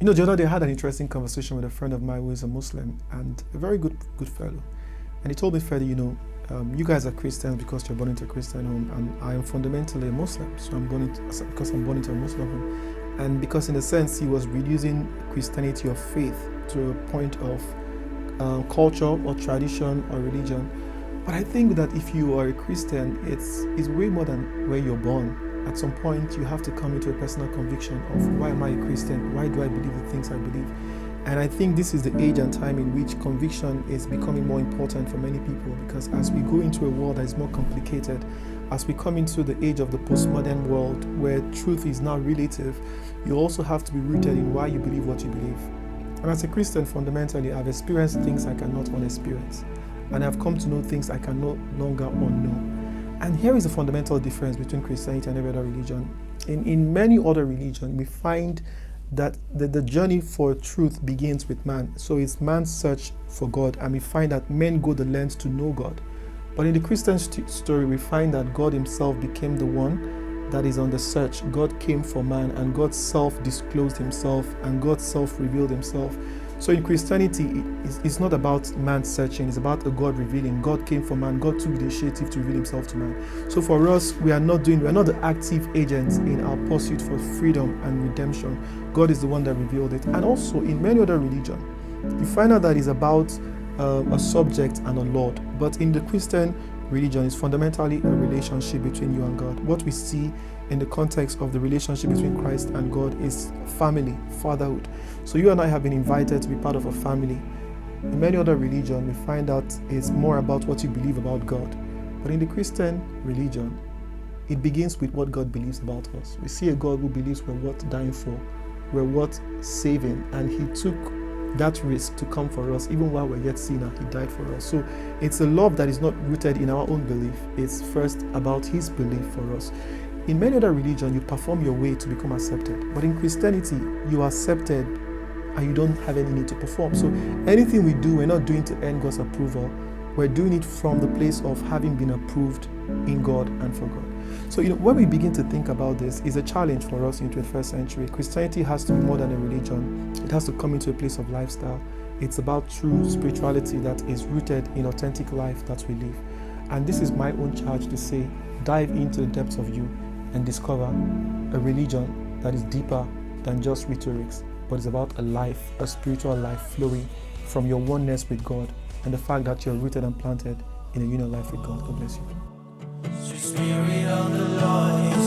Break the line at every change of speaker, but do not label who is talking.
The other day I had an interesting conversation with a friend of mine who is a Muslim and a very good fellow. And he told me, Ferdy, you guys are Christians because you're born into a Christian home, and I am fundamentally a Muslim, so because I'm born into a Muslim home. And because in a sense he was reducing Christianity or faith to a point of culture or tradition or religion. But I think that if you are a Christian, it's way more than where you're born. At some point, you have to come into a personal conviction of why am I a Christian? Why do I believe the things I believe? And I think this is the age and time in which conviction is becoming more important for many people, because as we go into a world that is more complicated, as we come into the age of the postmodern world where truth is now relative, you also have to be rooted in why you believe what you believe. And as a Christian, fundamentally, I've experienced things I cannot unexperience. And I've come to know things I can no longer unknow. And here is the fundamental difference between Christianity and every other religion. In many other religions, we find that the journey for truth begins with man. So it's man's search for God, and we find that men go the length to know God. But in the Christian story, we find that God himself became the one that is on the search. God came for man, and God self-disclosed himself, and God self-revealed himself. So in Christianity, it's not about man searching, it's about a God revealing. God came for man, God took the initiative to reveal himself to man. So for us, we are not the active agents in our pursuit for freedom and redemption. God is the one that revealed it. And also in many other religions, you find out that it's about a subject and a Lord. But in the Christian religion, it's fundamentally a relationship between you and God. What we see in the context of the relationship between Christ and God is family, fatherhood. So you and I have been invited to be part of a family. In many other religions, we find out it's more about what you believe about God. But in the Christian religion, it begins with what God believes about us. We see a God who believes we're worth dying for, we're worth saving, and he took that risk to come for us. Even while we're yet sinner, he died for us. So it's a love that is not rooted in our own belief. It's first about his belief for us. In many other religions, you perform your way to become accepted. But in Christianity, you are accepted and you don't have any need to perform. So anything we do, we're not doing to earn God's approval. We're doing it from the place of having been approved in God and for God. So when we begin to think about this, it's a challenge for us in the 21st century. Christianity has to be more than a religion. It has to come into a place of lifestyle. It's about true spirituality that is rooted in authentic life that we live. And this is my own charge to say, dive into the depths of you and discover a religion that is deeper than just rhetorics, but it's about a life, a spiritual life flowing from your oneness with God and the fact that you're rooted and planted in a union life with God. God bless you. Spirit of the Lord.